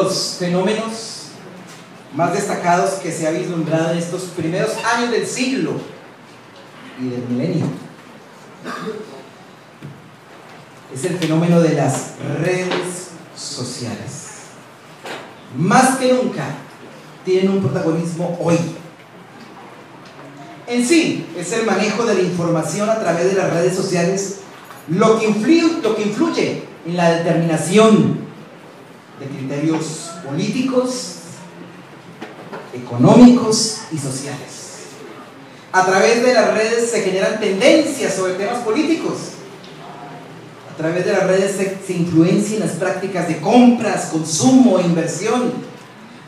los fenómenos más destacados que se ha vislumbrado en estos primeros años del siglo y del milenio es el fenómeno de las redes sociales. Más que nunca tienen un protagonismo hoy. En sí, es el manejo de la información a través de las redes sociales lo que influye en la determinación de criterios políticos, económicos y sociales. A través de las redes se generan tendencias sobre temas políticos. A través de las redes se influencian las prácticas de compras, consumo e inversión.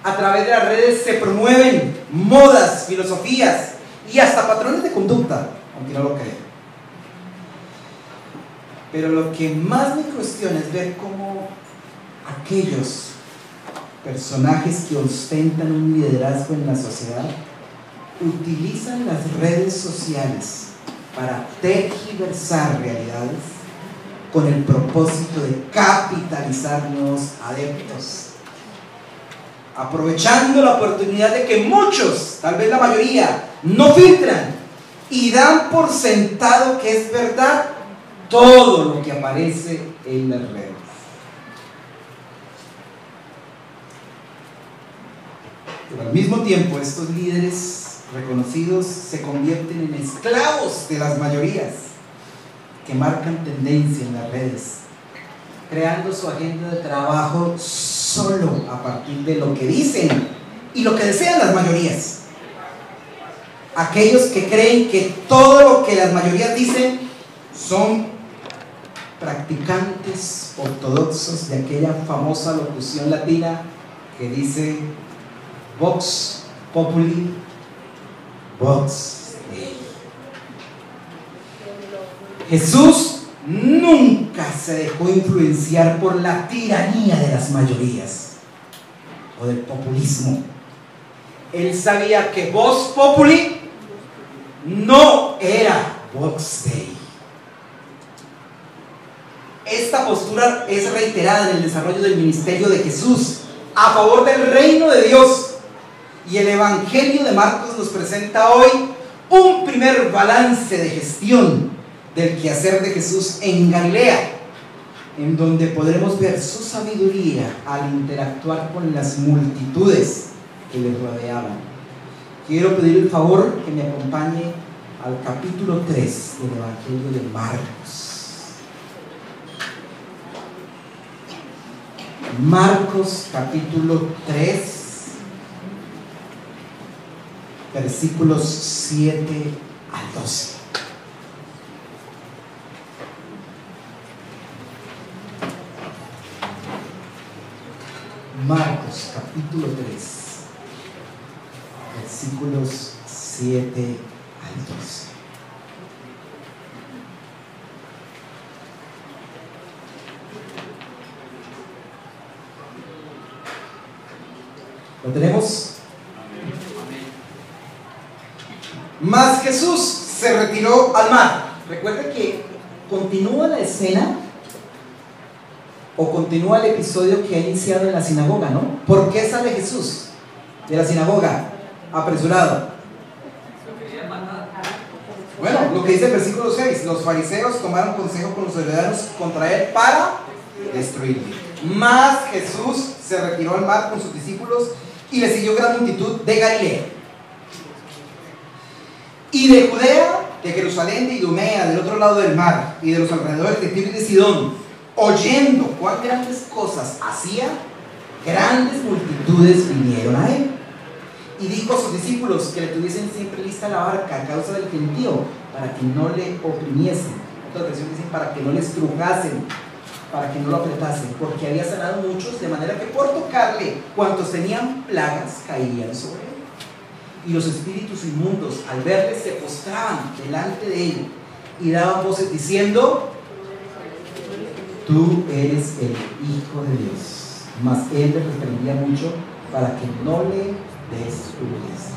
A través de las redes se promueven modas, filosofías y hasta patrones de conducta, aunque no lo crean. Pero lo que más me cuestiona es ver cómo aquellos personajes que ostentan un liderazgo en la sociedad utilizan las redes sociales para tergiversar realidades con el propósito de capitalizar nuevos adeptos, aprovechando la oportunidad de que muchos, tal vez la mayoría, no filtran y dan por sentado que es verdad todo lo que aparece en las redes. Pero al mismo tiempo, estos líderes reconocidos se convierten en esclavos de las mayorías que marcan tendencia en las redes, creando su agenda de trabajo solo a partir de lo que dicen y lo que desean las mayorías. Aquellos que creen que todo lo que las mayorías dicen son practicantes ortodoxos de aquella famosa locución latina que dice Vox Populi, Vox Dei. Jesús nunca se dejó influenciar por la tiranía de las mayorías o del populismo. Él sabía que Vox Populi no era Vox Dei. Esta postura es reiterada en el desarrollo del ministerio de Jesús a favor del reino de Dios. Y el Evangelio de Marcos nos presenta hoy un primer balance de gestión del quehacer de Jesús en Galilea, en donde podremos ver su sabiduría al interactuar con las multitudes que le rodeaban. Quiero pedir el favor que me acompañe al capítulo 3 del Evangelio de Marcos. Marcos capítulo 3, versículos 7 al 12. Marcos capítulo 3, versículos 7 al 12. ¿Lo tenemos? Mas Jesús se retiró al mar. Recuerda que continúa la escena o continúa el episodio que ha iniciado en la sinagoga, ¿no? ¿Por qué sale Jesús de la sinagoga apresurado? Bueno, lo que dice el versículo 6: los fariseos tomaron consejo con los ciudadanos contra él para destruirle. Mas Jesús se retiró al mar con sus discípulos y le siguió gran multitud de Galilea y de Judea, de Jerusalén, de Idumea, del otro lado del mar, y de los alrededores de Tiro y de Sidón. Oyendo cuán grandes cosas hacía, grandes multitudes vinieron a él. Y dijo a sus discípulos que le tuviesen siempre lista la barca a causa del gentío, para que no le oprimiesen. Otras versiones dicen para que no le estrujasen, para que no lo apretasen, porque había sanado muchos, de manera que por tocarle, cuantos tenían plagas caían sobre él. Y los espíritus inmundos, al verle, se postraban delante de él y daban voces diciendo: tú eres el Hijo de Dios. Mas él le reprendía mucho para que no le destruyese.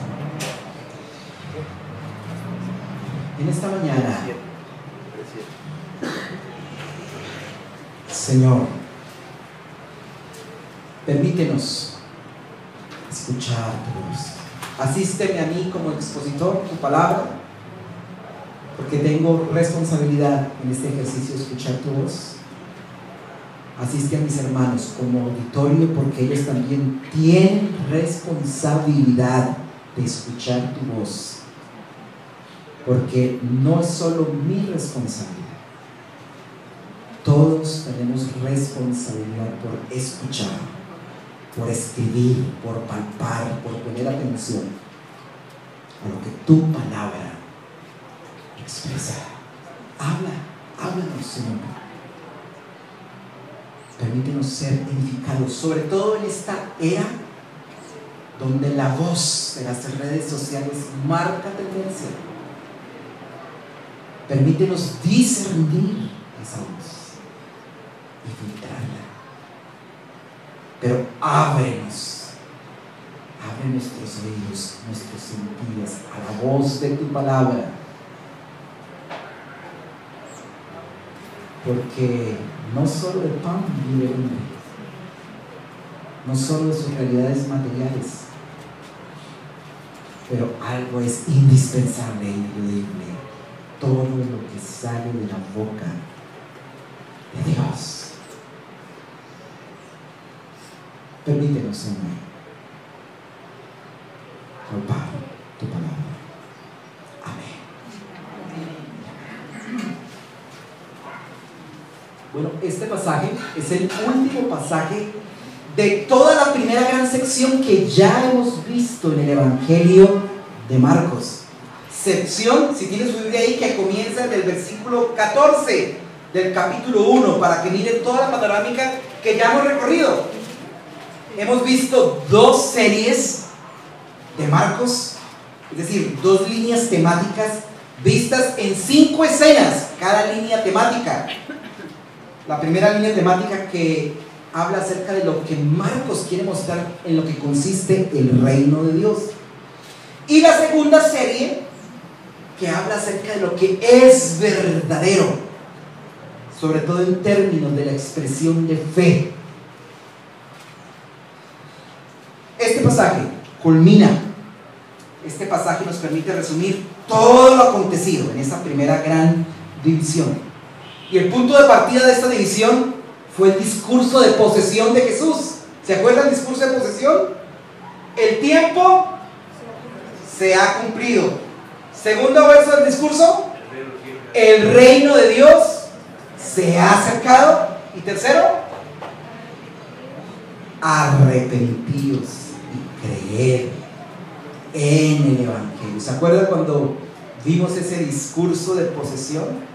En esta mañana, Señor, Permítenos escuchar tu voz. Asísteme a mí como expositor, tu palabra, porque tengo responsabilidad en este ejercicio de escuchar tu voz. Asiste a mis hermanos como auditorio, porque ellos también tienen responsabilidad de escuchar tu voz, porque no es solo mi responsabilidad. Todos tenemos responsabilidad por escuchar, por escribir, por palpar, por poner atención a lo que tu palabra expresa. Háblanos, Señor. Permítenos ser edificados, sobre todo en esta era donde la voz de las redes sociales marca tendencia. Permítenos discernir esa voz y filtrarla. Pero abre nuestros oídos, nuestros sentidos a la voz de tu palabra, porque no solo de pan vive el hombre, no solo de sus realidades materiales, pero algo es indispensable e ineludible: todo lo que sale de la boca de Dios. Permítenos, Señor, palpar tu palabra. Amén. Bueno, este pasaje es el último pasaje de toda la primera gran sección que ya hemos visto en el Evangelio de Marcos. Sección, si tienes su Biblia ahí, que comienza del versículo 14 del capítulo 1, para que miren toda la panorámica que ya hemos recorrido. Hemos visto dos series de Marcos, es decir, dos líneas temáticas vistas en 5 escenas, cada línea temática. La primera línea temática que habla acerca de lo que Marcos quiere mostrar, en lo que consiste el reino de Dios. Y la segunda serie que habla acerca de lo que es verdadero, sobre todo en términos de la expresión de fe. Este pasaje culmina, este pasaje nos permite resumir todo lo acontecido en esa primera gran división. Y el punto de partida de esta división fue el discurso de posesión de Jesús. ¿Se acuerdan del discurso de posesión? El tiempo se ha cumplido. Segundo verso del discurso: el reino de Dios se ha acercado. Y tercero: arrepentíos y creer en el Evangelio. ¿Se acuerdan cuando vimos ese discurso de posesión?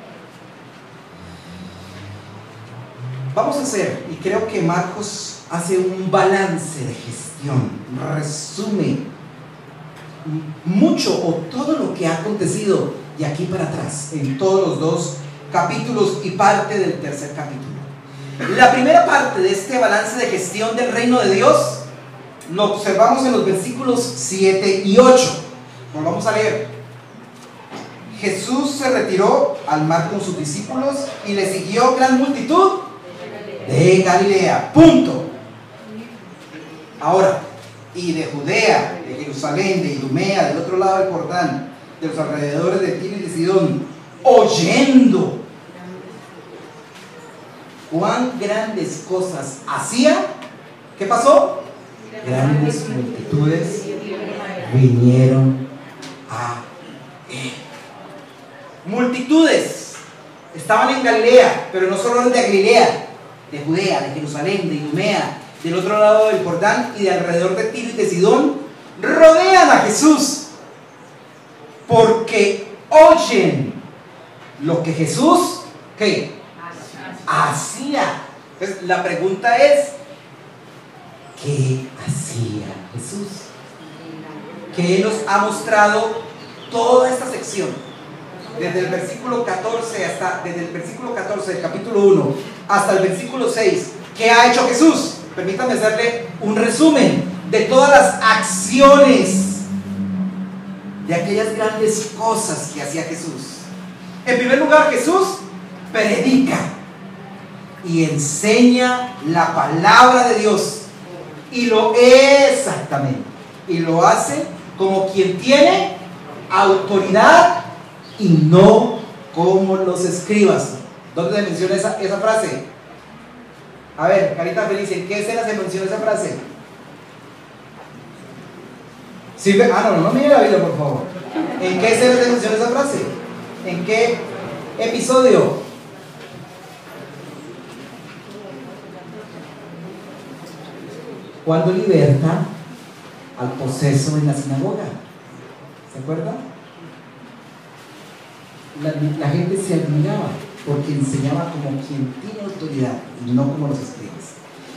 Vamos a hacer, y creo que Marcos hace un balance de gestión, resume mucho o todo lo que ha acontecido de aquí para atrás en todos los 2 capítulos y parte del tercer capítulo. La primera parte de este balance de gestión del reino de Dios lo observamos en los versículos 7 y 8. Nos vamos a leer. Jesús se retiró al mar con sus discípulos y le siguió gran multitud de Galilea. Punto. Ahora, y de Judea, de Jerusalén, de Idumea, del otro lado del Jordán, de los alrededores de Tiro y de Sidón, oyendo cuán grandes cosas hacía, ¿qué pasó? Grandes multitudes vinieron a él. Multitudes estaban en Galilea, pero no solo de Galilea, de Judea, de Jerusalén, de Idumea, del otro lado del Jordán y de alrededor de Tiro y de Sidón, rodean a Jesús porque oyen lo que Jesús, ¿qué? Hacía. Entonces la pregunta es: ¿qué hacía Jesús? Que Él nos ha mostrado toda esta sección, desde el versículo 14 del capítulo 1 hasta el versículo 6. ¿Qué ha hecho Jesús? Permítanme hacerle un resumen de todas las acciones, de aquellas grandes cosas que hacía Jesús. En primer lugar, Jesús predica y enseña la palabra de Dios Exactamente. Y lo hace como quien tiene autoridad y no como los escribas. ¿Dónde se menciona esa frase? A ver, carita feliz, ¿en qué escena se menciona esa frase? ¿Sí? No mire la Biblia, por favor. ¿En qué escena se menciona esa frase? ¿En qué episodio? Cuando liberta al poseso en la sinagoga. ¿Se acuerdan? La gente se admiraba porque enseñaba como quien tiene autoridad y no como los escribas.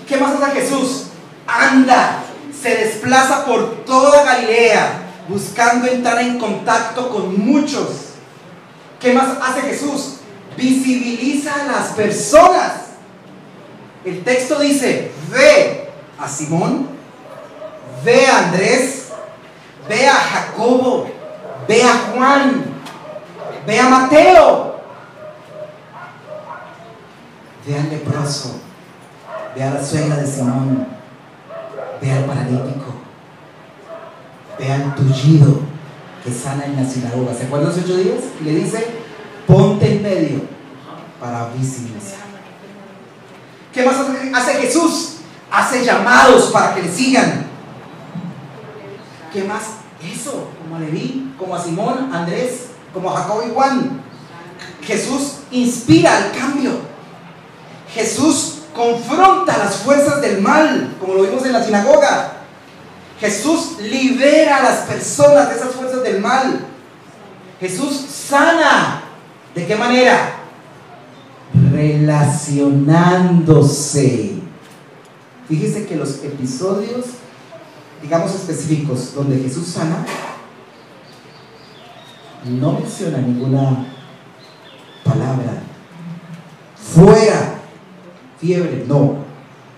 ¿Qué más hace Jesús? Anda, se desplaza por toda Galilea buscando entrar en contacto con muchos. ¿Qué más hace Jesús? Visibiliza a las personas. El texto dice: ve a Simón, ve a Andrés, ve a Jacobo, ve a Juan, ve a Mateo, ve al leproso, ve a la suegra de Simón, ve al paralítico, ve al tullido que sana en la sinagoga. ¿Se acuerdan los 8 días? Y le dice: ponte en medio para visibilizar. ¿Qué más hace Jesús? Hace llamados para que le sigan. ¿Qué más? Eso, como a Leví, como a Simón, Andrés, como a Jacobo y Juan. Jesús inspira al cambio. Jesús confronta las fuerzas del mal, como lo vimos en la sinagoga. Jesús libera a las personas de esas fuerzas del mal. Jesús sana. ¿De qué manera? Relacionándose. Fíjese que los episodios, digamos, específicos donde Jesús sana, no menciona ninguna palabra fuera, fiebre, no,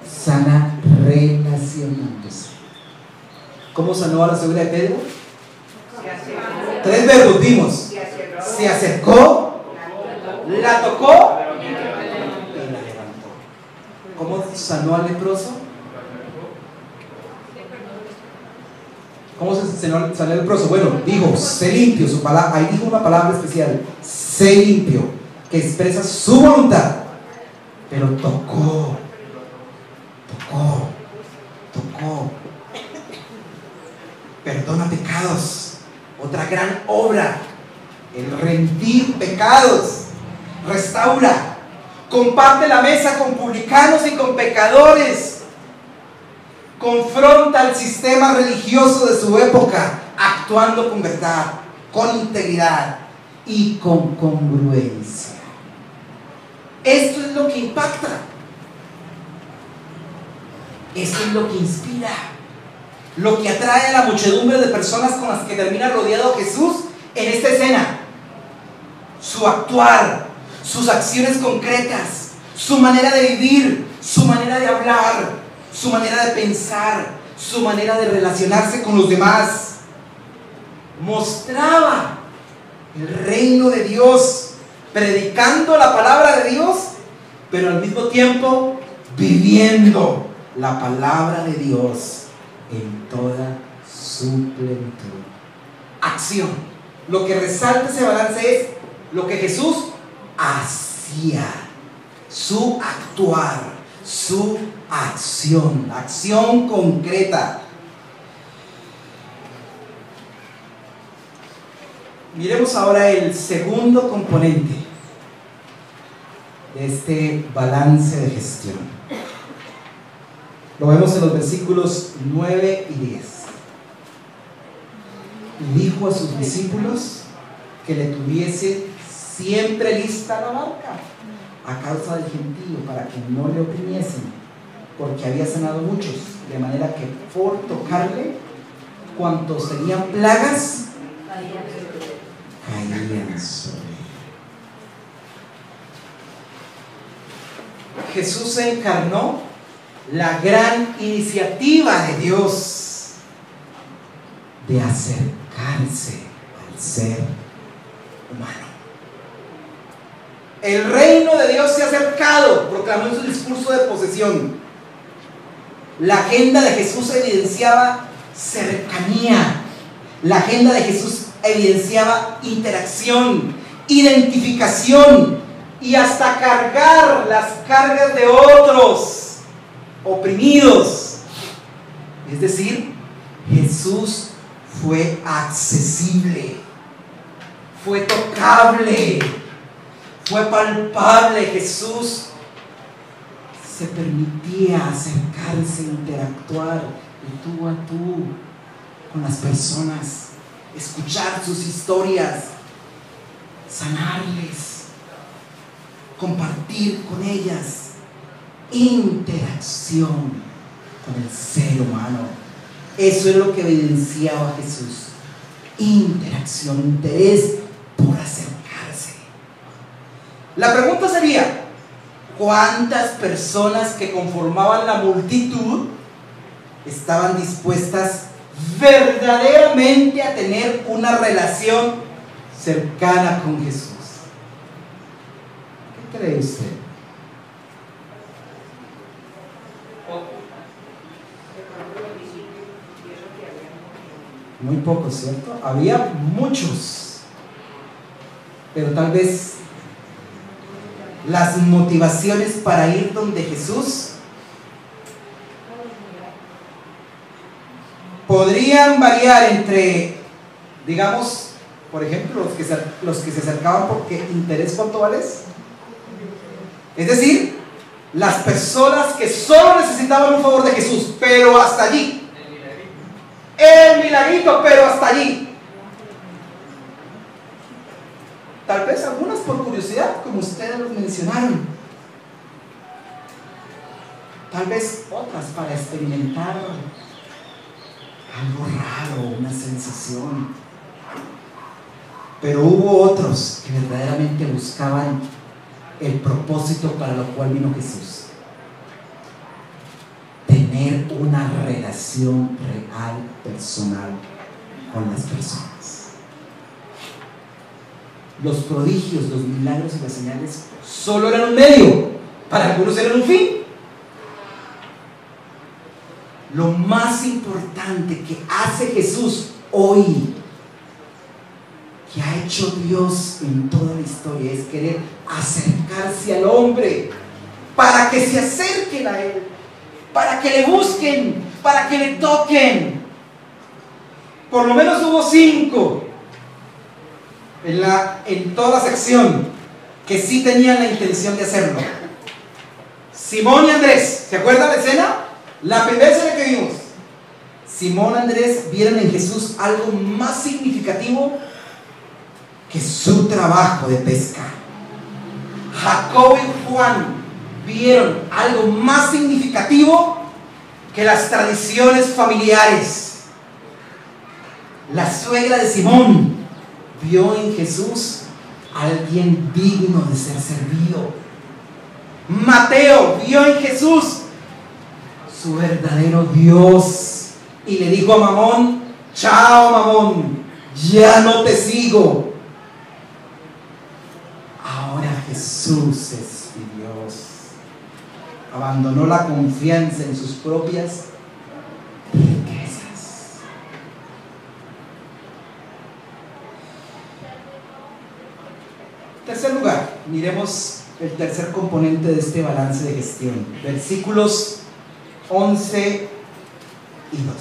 sana relacionándose. ¿Cómo sanó a la suegra de Pedro? 3 verbos vimos: se acercó, la tocó y la levantó. ¿Cómo sanó al leproso? ¿Cómo se sanó al leproso? Bueno, dijo: sé limpio. Su palabra, ahí dijo una palabra especial: sé limpio, que expresa su voluntad. Pero tocó. Perdona pecados. Otra gran obra: el rendir pecados. Restaura. Comparte la mesa con publicanos y con pecadores. Confronta al sistema religioso de su época, actuando con verdad, con integridad y con congruencia. Esto es lo que impacta. Esto es lo que inspira, lo que atrae a la muchedumbre de personas con las que termina rodeado Jesús en esta escena. Su actuar, sus acciones concretas, su manera de vivir, su manera de hablar, su manera de pensar, su manera de relacionarse con los demás. Mostraba el reino de Dios, predicando la palabra de Dios, pero al mismo tiempo viviendo la palabra de Dios en toda su plenitud. Acción. Lo que resalta ese balance es lo que Jesús hacía, su actuar, su acción, acción concreta. Miremos ahora el segundo componente de este balance de gestión. Lo vemos en los versículos 9 y 10. Y dijo a sus discípulos que le tuviese siempre lista la barca a causa del gentío, para que no le oprimiesen, porque había sanado muchos, de manera que por tocarle, cuantos tenían plagas caían sobre él. Jesús se encarnó la gran iniciativa de Dios de acercarse al ser humano. El reino de Dios se ha acercado, proclamó en su discurso de posesión. La agenda de Jesús evidenciaba cercanía. La agenda de Jesús evidenciaba interacción, identificación y hasta cargar las cargas de otros oprimidos. Es decir, Jesús fue accesible, fue tocable, fue palpable. Jesús se permitía acercarse, interactuar de tú a tú con las personas, escuchar sus historias, sanarles, compartir con ellas, interacción con el ser humano. Eso es lo que evidenciaba Jesús: interacción, interés por acercarse. La pregunta sería: ¿cuántas personas que conformaban la multitud estaban dispuestas verdaderamente a tener una relación cercana con Jesús? ¿Qué cree usted? Muy pocos, ¿cierto? Había muchos, pero tal vez las motivaciones para ir donde Jesús podrían variar entre, digamos, por ejemplo, los que se acercaban porque interés. ¿Cuánto vales? Es decir, las personas que solo necesitaban un favor de Jesús, pero hasta allí. El milagrito, pero hasta allí. Tal vez algunas por curiosidad, como ustedes los mencionaron. Tal vez otras para experimentar algo raro, una sensación. Pero hubo otros que verdaderamente buscaban el propósito para lo cual vino Jesús: tener una relación real, personal con las personas. Los prodigios, los milagros y las señales solo eran un medio, para algunos eran un fin. Lo más importante que hace Jesús hoy, que ha hecho Dios en toda la historia, es querer acercarse al hombre para que se acerquen a Él, para que le busquen, para que le toquen. Por lo menos hubo 5 en toda la sección que sí tenían la intención de hacerlo. Simón y Andrés, ¿se acuerdan la escena? La primera escena que vimos. Simón y Andrés vieron en Jesús algo más significativo que su trabajo de pesca. Jacobo y Juan vieron algo más significativo que las tradiciones familiares. La suegra de Simón vio en Jesús a alguien digno de ser servido. Mateo vio en Jesús su verdadero Dios y le dijo a Mamón: chao, Mamón, ya no te sigo. Ahora Jesús es mi Dios. Abandonó la confianza en sus propias riquezas. Tercer lugar, miremos el tercer componente de este balance de gestión. Versículos 11 y 12.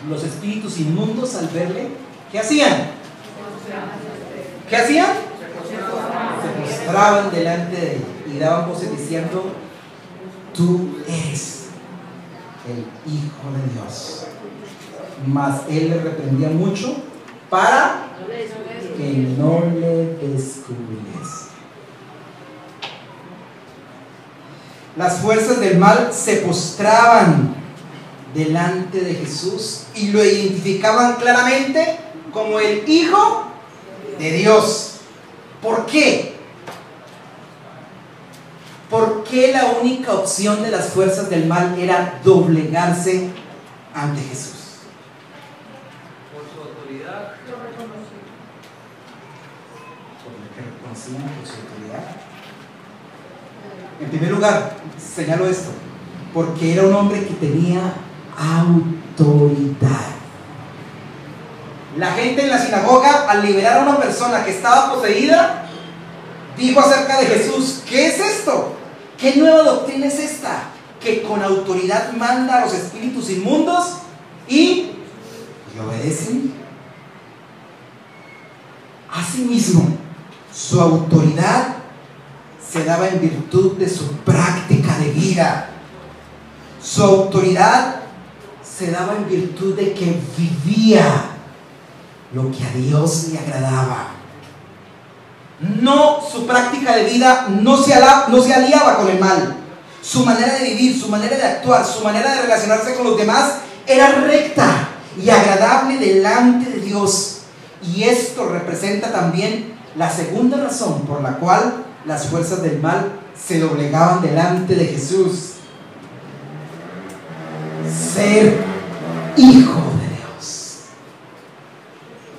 Los espíritus inmundos, al verle, ¿qué hacían? ¿Qué hacían? Se postraban delante de él y daban voces diciendo: tú eres el Hijo de Dios. Mas él le reprendía mucho para que no le descubriese. Las fuerzas del mal se postraban delante de Jesús y lo identificaban claramente como el Hijo de Dios. ¿Por qué? ¿Por qué la única opción de las fuerzas del mal era doblegarse ante Jesús? Por su autoridad. Por lo que reconocían por su autoridad. En primer lugar, señalo esto, porque era un hombre que tenía autoridad. La gente en la sinagoga, al liberar a una persona que estaba poseída, dijo acerca de Jesús: ¿qué es esto? ¿Qué nueva doctrina es esta? Que con autoridad manda a los espíritus inmundos y obedecen. Asimismo, su autoridad se daba en virtud de su práctica de vida. Su autoridad se daba en virtud de que vivía lo que a Dios le agradaba. No, su práctica de vida no se aliaba con el mal. Su manera de vivir, su manera de actuar, su manera de relacionarse con los demás era recta y agradable delante de Dios. Y esto representa también la segunda razón por la cual las fuerzas del mal se doblegaban delante de Jesús: ser hijo de Dios.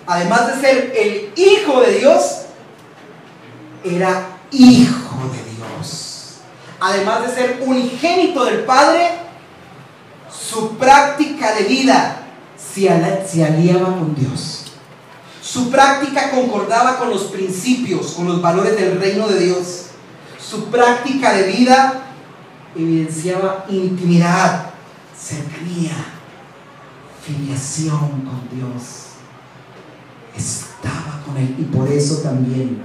Además de ser el hijo de Dios, era hijo de Dios. Además de ser unigénito del Padre, su práctica de vida se aliaba con Dios. Su práctica concordaba con los principios, con los valores del reino de Dios. Su práctica de vida evidenciaba intimidad, cercanía, filiación con Dios. Estaba con Él y por eso también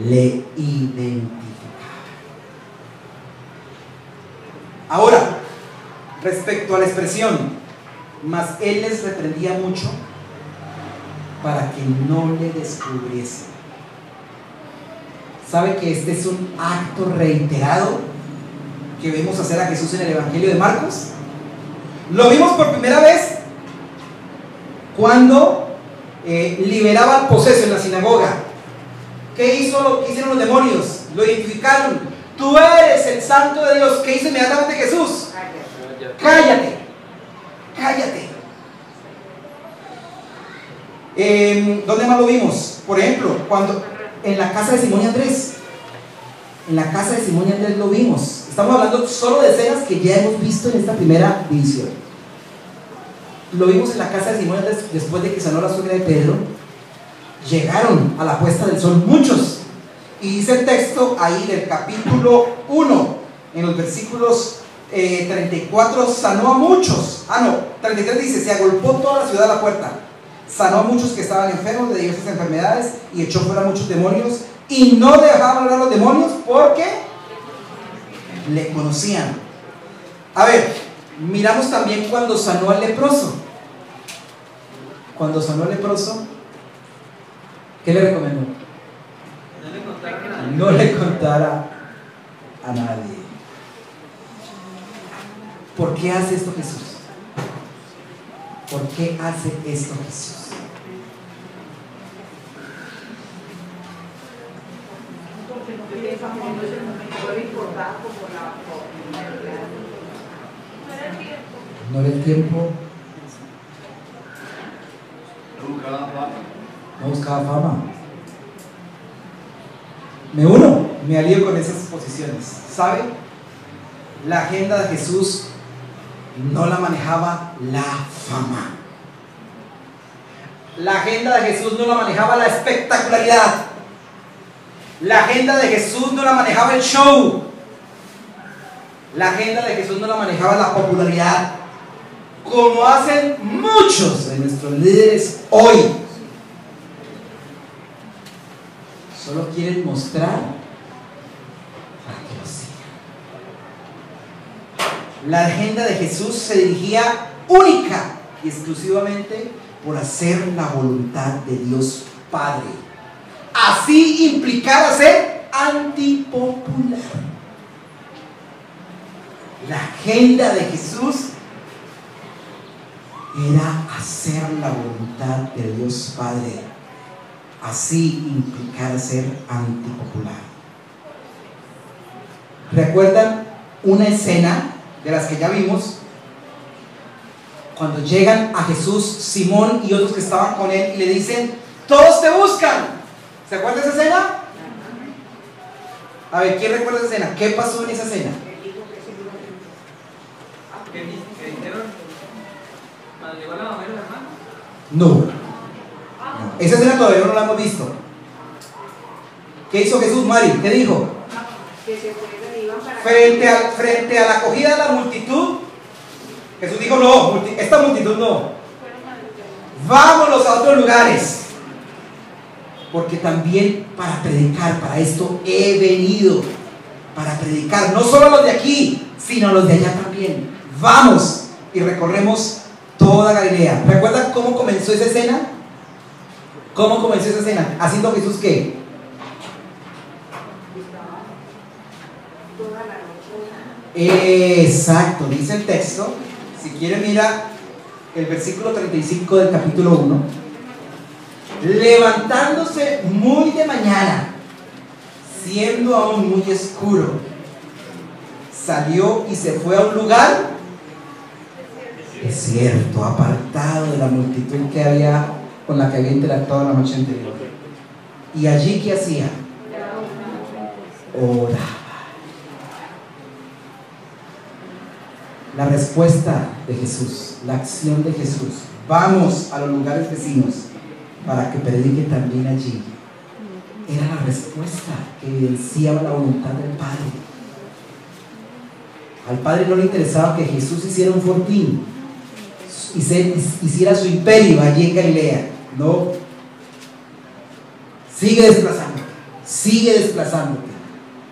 le identificaba. Ahora, respecto a la expresión, mas Él les reprendía mucho para que no le descubriesen. ¿Sabe que este es un acto reiterado que vemos hacer a Jesús en el Evangelio de Marcos? Lo vimos por primera vez cuando liberaba al poseso en la sinagoga. ¿Qué hicieron los demonios? Lo identificaron: tú eres el santo de Dios. ¿Qué hizo inmediatamente Jesús? Cállate, cállate. ¿Dónde más lo vimos? Por ejemplo, cuando en la casa de Simón y Andrés. En la casa de Simón y Andrés lo vimos. Estamos hablando solo de escenas que ya hemos visto en esta primera división. Lo vimos en la casa de Simón y Andrés después de que sanó la suegra de Pedro. Llegaron a la puesta del sol muchos. Y dice el texto ahí del capítulo 1, en los versículos 34, sanó a muchos. 33 dice: se agolpó toda la ciudad a la puerta. Sanó a muchos que estaban enfermos de diversas enfermedades y echó fuera muchos demonios, y no dejaban hablar a los demonios porque le conocían. A ver, miramos también cuando sanó al leproso. Cuando sanó al leproso, ¿qué le recomendó? No le contara a nadie. ¿Por qué hace esto Jesús? ¿Por qué hace esto Jesús? No era el tiempo. No buscaba fama. Me alío con esas posiciones. ¿Sabe? La agenda de Jesús no la manejaba la fama. La agenda de Jesús no la manejaba la espectacularidad. La agenda de Jesús no la manejaba el show. La agenda de Jesús no la manejaba la popularidad, como hacen muchos de nuestros líderes hoy. Solo quieren mostrar para que lo sigan. La agenda de Jesús se dirigía única y exclusivamente por hacer la voluntad de Dios Padre. Así implicara ser antipopular. La agenda de Jesús era hacer la voluntad de Dios Padre. Así implicara ser antipopular. ¿Recuerdan una escena de las que ya vimos? Cuando llegan a Jesús, Simón y otros que estaban con él, y le dicen: todos te buscan. ¿Se acuerdan de esa escena? A ver, ¿quién recuerda esa escena? ¿Qué pasó en esa escena? ¿Qué dijeron? ¿Cuando llegó la mamá y los hermanos? No. Esa escena todavía no la hemos visto. ¿Qué hizo Jesús, Mari? ¿Qué dijo? Que se fueron y iban para Frente a la acogida de la multitud, Jesús dijo: no, esta multitud no. Vámonos a otros lugares. Porque también para predicar, para esto he venido. Para predicar, no solo a los de aquí, sino a los de allá también. Vamos y recorremos toda Galilea. ¿Recuerdan cómo comenzó esa escena? ¿Cómo comenzó esa escena? ¿Haciendo Jesús qué? toda la noche. Exacto, dice el texto. Si quieren, mira el versículo 35 del capítulo 1. Levantándose muy de mañana, siendo aún muy oscuro, salió y se fue a un lugar desierto, apartado de la multitud con la que había interactuado la noche anterior. Y allí, ¿qué hacía? Oraba. La respuesta de Jesús, la acción de Jesús: vamos a los lugares vecinos para que predique también allí, era la respuesta que evidenciaba la voluntad del Padre. Al Padre no le interesaba que Jesús hiciera un fortín y hiciera su imperio allí en Galilea. No. Sigue desplazándote, sigue desplazándote,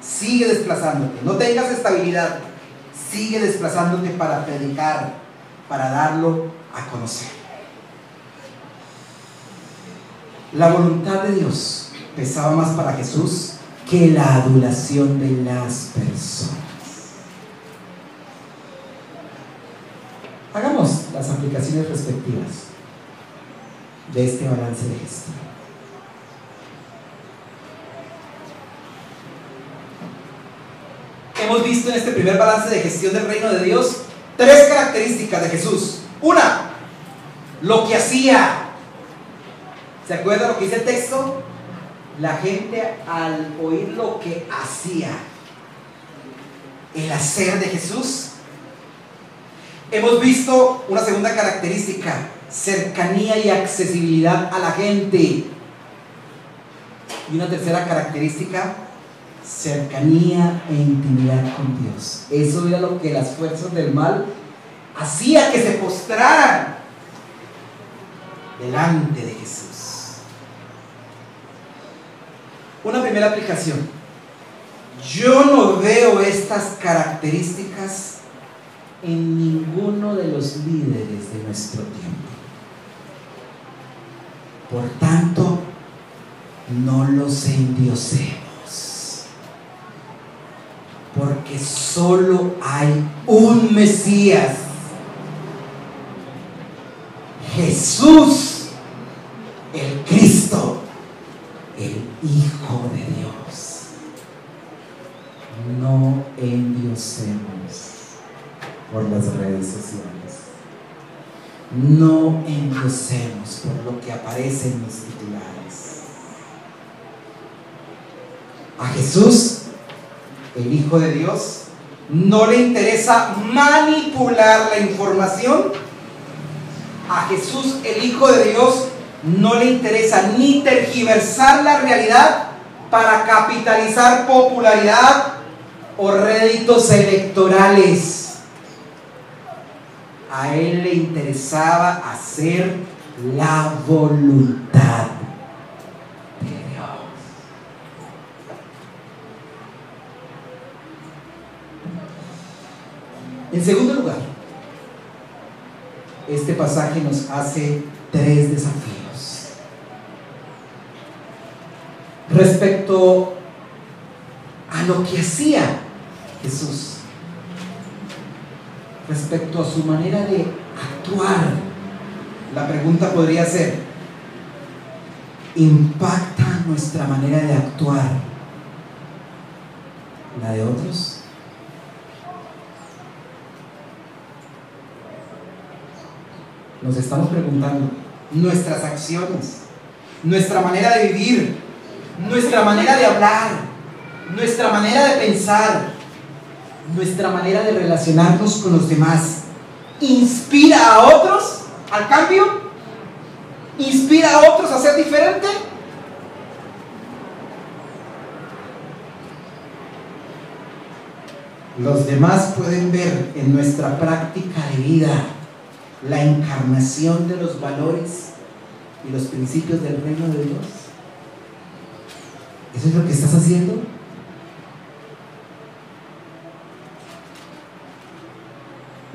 sigue desplazándote. No tengas estabilidad. Sigue desplazándote para predicar, para darlo a conocer. La voluntad de Dios pesaba más para Jesús que la adulación de las personas. Hagamos las aplicaciones respectivas de este balance de gestión. Hemos visto en este primer balance de gestión del reino de Dios 3 características de Jesús. Una, lo que hacía. ¿Se acuerdan lo que dice el texto? La gente, al oír lo que hacía, el hacer de Jesús. Hemos visto una segunda característica: cercanía y accesibilidad a la gente. Y una tercera característica: cercanía e intimidad con Dios. Eso era lo que las fuerzas del mal hacía que se postraran delante de Jesús. Una primera aplicación: yo no veo estas características en ninguno de los líderes de nuestro tiempo. Por tanto, no los endiosemos, porque solo hay un Mesías, Jesús, el Cristo, el Hijo de Dios. No endiosemos por las redes sociales. No endiosemos por lo que aparece en los titulares. A Jesús, el Hijo de Dios, no le interesa manipular la información. A Jesús, el Hijo de Dios, no le interesa ni tergiversar la realidad para capitalizar popularidad o réditos electorales. A él le interesaba hacer la voluntad de Dios. En segundo lugar, este pasaje nos hace 3 desafíos respecto a lo que hacía Jesús, respecto a su manera de actuar. La pregunta podría ser: ¿impacta nuestra manera de actuar la de otros? Nos estamos preguntando: nuestras acciones, nuestra manera de vivir, nuestra manera de hablar, nuestra manera de pensar, nuestra manera de relacionarnos con los demás, inspira a otros al cambio, inspira a otros a ser diferente. Los demás pueden ver en nuestra práctica de vida la encarnación de los valores y los principios del reino de Dios. ¿Eso es lo que estás haciendo?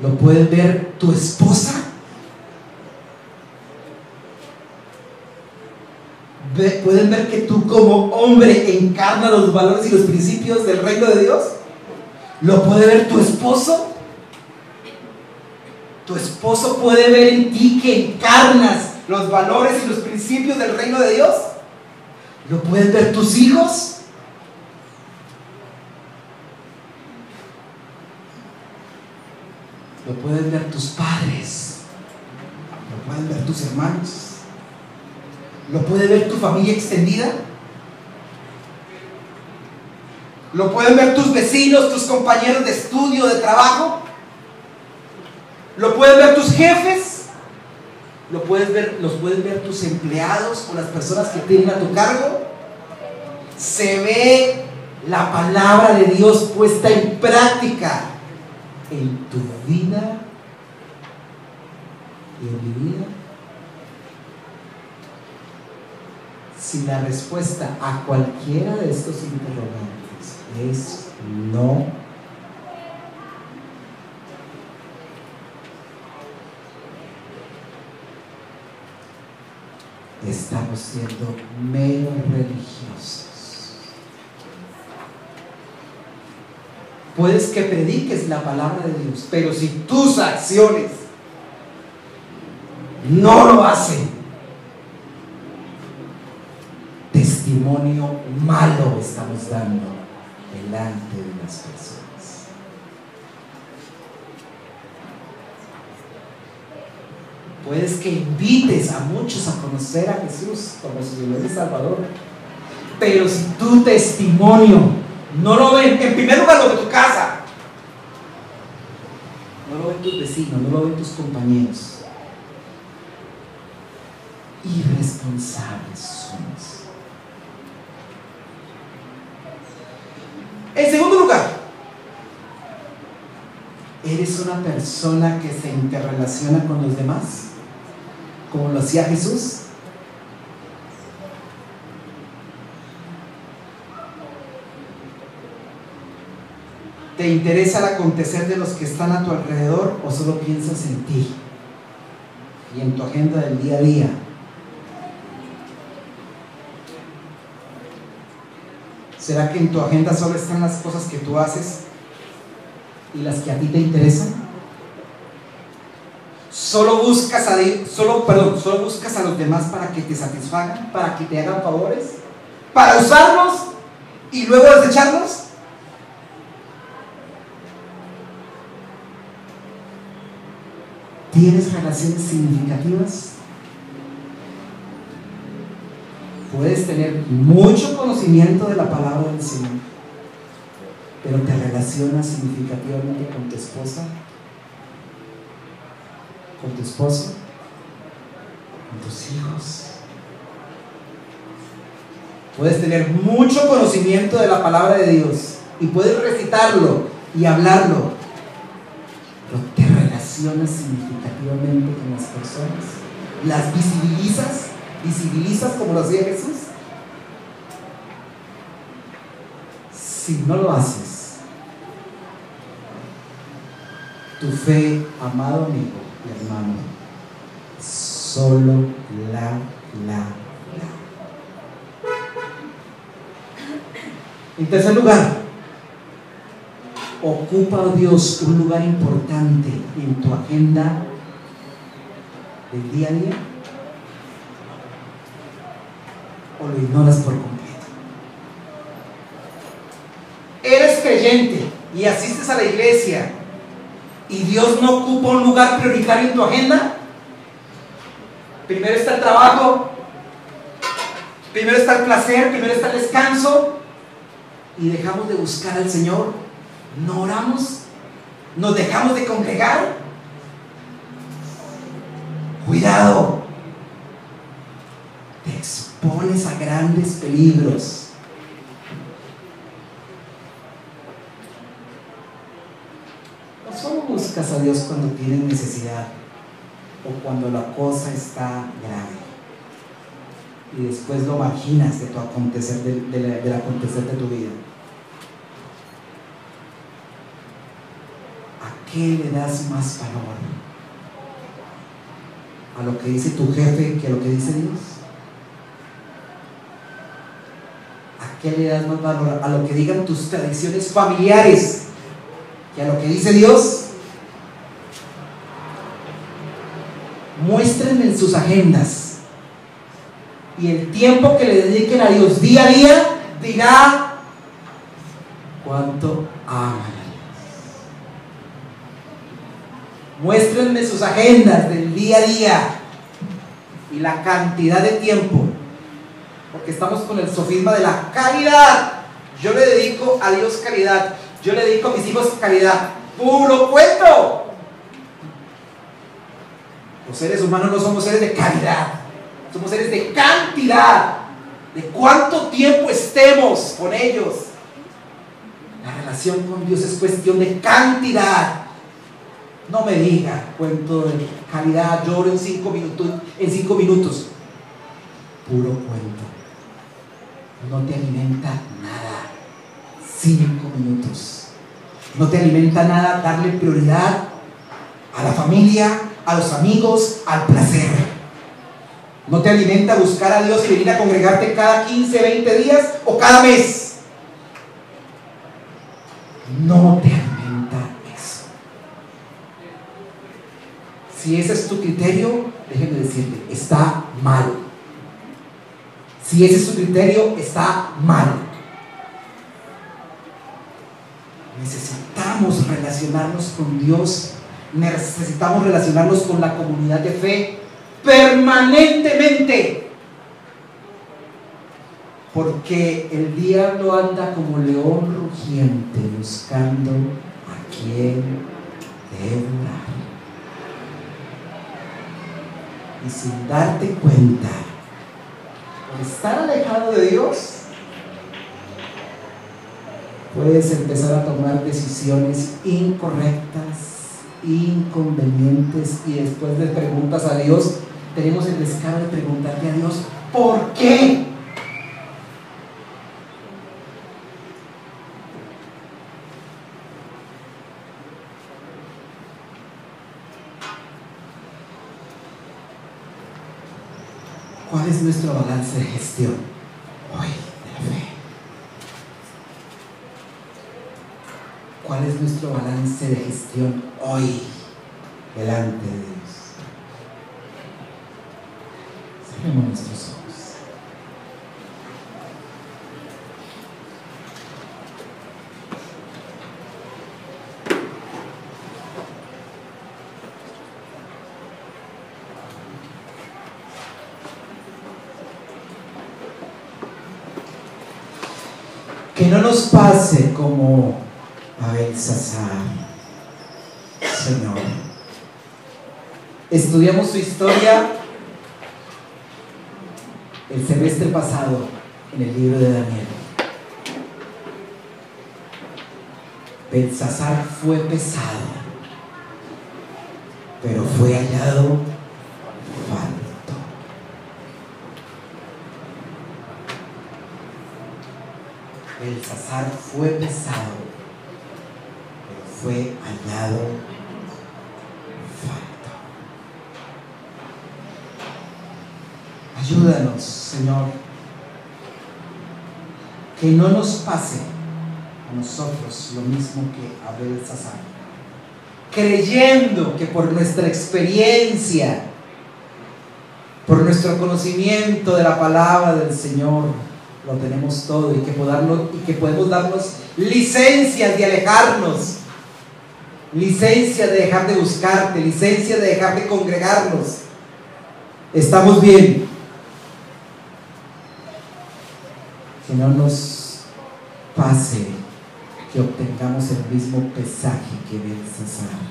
¿Lo puede ver tu esposa? ¿Pueden ver que tú como hombre encarnas los valores y los principios del reino de Dios? ¿Lo puede ver tu esposo? ¿Tu esposo puede ver en ti que encarnas los valores y los principios del reino de Dios? ¿Lo pueden ver tus hijos? ¿Lo pueden ver tus padres? ¿Lo pueden ver tus hermanos? ¿Lo puede ver tu familia extendida? ¿Lo pueden ver tus vecinos, tus compañeros de estudio, de trabajo? ¿Lo pueden ver tus jefes? ¿Los pueden ver tus empleados o las personas que tienen a tu cargo? Se ve la palabra de Dios puesta en práctica en tu vida y en mi vida. Si la respuesta a cualquiera de estos interrogantes es no, estamos siendo meros religiosos. Puedes que prediques la palabra de Dios, pero si tus acciones no lo hacen, testimonio malo estamos dando delante de las personas. Puedes que invites a muchos a conocer a Jesús como su Señor y Salvador, pero si tu testimonio no lo ven, en primer lugar lo de tu casa, no lo ven tus vecinos, no lo ven tus compañeros, irresponsables somos. En segundo lugar, ¿eres una persona que se interrelaciona con los demás como lo hacía Jesús? ¿Te interesa el acontecer de los que están a tu alrededor o solo piensas en ti y en tu agenda del día a día? ¿Será que en tu agenda solo están las cosas que tú haces y las que a ti te interesan? ¿Solo buscas a los demás para que te satisfagan, para que te hagan favores, para usarlos y luego desecharlos? ¿Tienes relaciones significativas? Puedes tener mucho conocimiento de la palabra del Señor, pero ¿te relacionas significativamente con tu esposa? ¿Con tu esposo? ¿Con tus hijos? Puedes tener mucho conocimiento de la palabra de Dios y puedes recitarlo y hablarlo, pero ¿te relacionas significativamente con las personas? ¿Las visibilizas? ¿Visibilizas como lo hacía Jesús? Si no lo haces, tu fe, amado amigo y hermano, solo la. En tercer lugar, ¿ocupa Dios un lugar importante en tu agenda del día a día? ¿O lo ignoras por completo? Eres creyente y asistes a la iglesia y Dios no ocupa un lugar prioritario en tu agenda. Primero está el trabajo, primero está el placer, primero está el descanso, y dejamos de buscar al Señor? ¿No oramos? ¿Nos dejamos de congregar? Cuidado, te expones a grandes peligros. No solo buscas a Dios cuando tienes necesidad o cuando la cosa está grave y después lo marginas de tu acontecer, del acontecer de tu vida. ¿A qué le das más valor? ¿A lo que dice tu jefe que a lo que dice Dios? ¿A qué le das más valor? ¿A lo que digan tus tradiciones familiares que a lo que dice Dios? Muéstrenme en sus agendas y el tiempo que le dediquen a Dios día a día dirá cuánto aman a Dios. Muéstrenme sus agendas del día a día y la cantidad de tiempo, porque estamos con el sofisma de la caridad. Yo le dedico a Dios caridad, yo le dedico a mis hijos caridad. ¡Puro cuento! Los seres humanos no somos seres de caridad, somos seres de cantidad, de cuánto tiempo estemos con ellos. La relación con Dios es cuestión de cantidad. No me diga cuento de caridad, lloro en 5 minutos. Puro cuento. No te alimenta nada 5 minutos. No te alimenta nada darle prioridad a la familia, a los amigos, al placer. No te alimenta buscar a Dios y venir a congregarte cada 15, 20 días o cada mes. No te alimenta eso. Si ese es tu criterio, déjeme decirte, está mal. Si ese es tu criterio, está mal. Necesitamos relacionarnos con Dios. Necesitamos relacionarnos con la comunidad de fe permanentemente, porque el diablo anda como león rugiente buscando a quien devorar, y sin darte cuenta, por estar alejado de Dios, puedes empezar a tomar decisiones incorrectas, inconvenientes, y después le preguntas a Dios. Tenemos el descaro de preguntarle a Dios ¿por qué? ¿Cuál es nuestro balance de gestión hoy de la fe? ¿Cuál es nuestro balance de gestión hoy delante de Dios? Cerremos nuestros ojos. Que no nos pase como a Belsasar, Señor. Estudiamos su historia el semestre pasado en el libro de Daniel. Belsasar fue pesado, pero fue hallado falto. Belsasar fue pesado, pero fue hallado falto. Ayúdanos, Señor, que no nos pase a nosotros lo mismo que a Belsasar, creyendo que por nuestra experiencia, por nuestro conocimiento de la palabra del Señor, lo tenemos todo, y que podemos darnos licencias de alejarnos, licencia de dejar de buscarte, licencia de dejar de congregarnos. Estamos bien. Que no nos pase que obtengamos el mismo pesaje que Belsasar.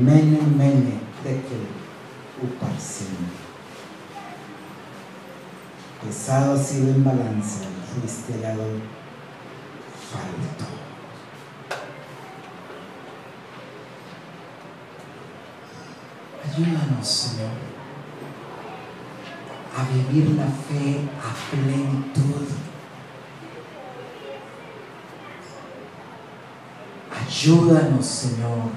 Mene, mene, tekel, uparsin. Pesado ha sido en balanza, fuiste hallado falto. Ayúdanos, Señor, a vivir la fe a plenitud. Ayúdanos, Señor,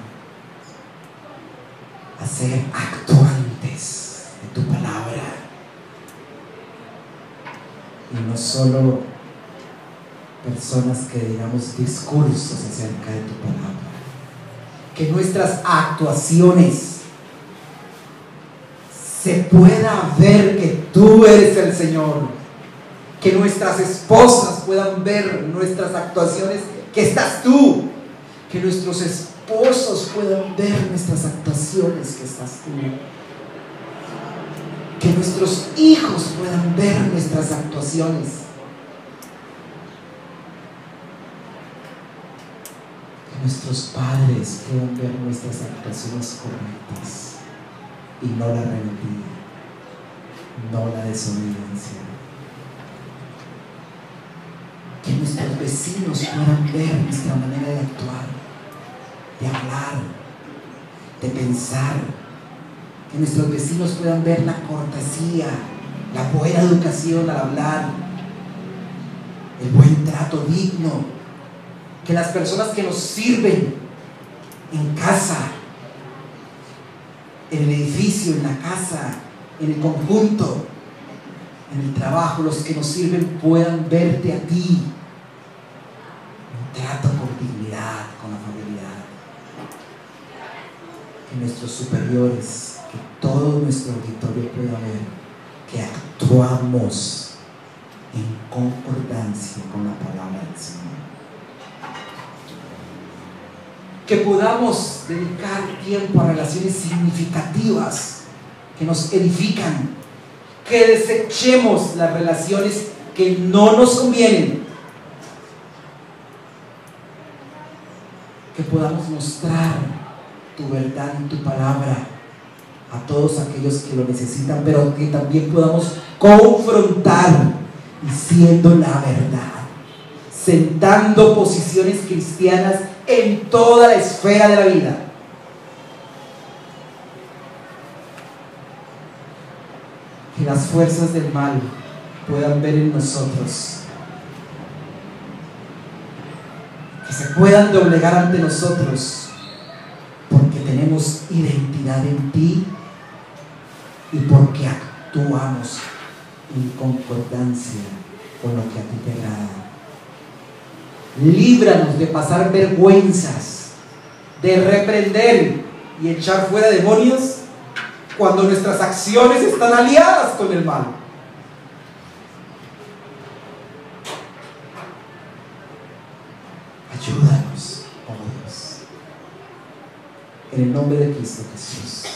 a ser actuantes de tu palabra y no solo personas que digamos discursos acerca de tu palabra. Que nuestras actuaciones se pueda ver que tú eres el Señor, que nuestras esposas puedan ver nuestras actuaciones, que estás tú, que nuestros esposos puedan ver nuestras actuaciones, que estás tú, que nuestros hijos puedan ver nuestras actuaciones, que nuestros padres puedan ver nuestras actuaciones correctas y no la rebeldía, no la desobediencia. Que nuestros vecinos puedan ver nuestra manera de actuar, de hablar, de pensar. Que nuestros vecinos puedan ver la cortesía, la buena educación al hablar, el buen trato digno. Que las personas que nos sirven en casa, en el edificio, en la casa, en el conjunto, en el trabajo, los que nos sirven puedan verte a ti. Un trato con dignidad, con afabilidad. Que nuestros superiores, que todo nuestro auditorio pueda ver que actuamos en concordancia con la palabra del Señor. Que podamos dedicar tiempo a relaciones significativas que nos edifican, que desechemos las relaciones que no nos convienen, que podamos mostrar tu verdad y tu palabra a todos aquellos que lo necesitan, pero que también podamos confrontar diciendo la verdad, sentando posiciones cristianas en toda la esfera de la vida. Que las fuerzas del mal puedan ver en nosotros, que se puedan doblegar ante nosotros, porque tenemos identidad en ti y porque actuamos en concordancia con lo que a ti te agrada. Líbranos de pasar vergüenzas, de reprender y echar fuera demonios cuando nuestras acciones están aliadas con el mal. Ayúdanos, oh Dios, en el nombre de Cristo Jesús.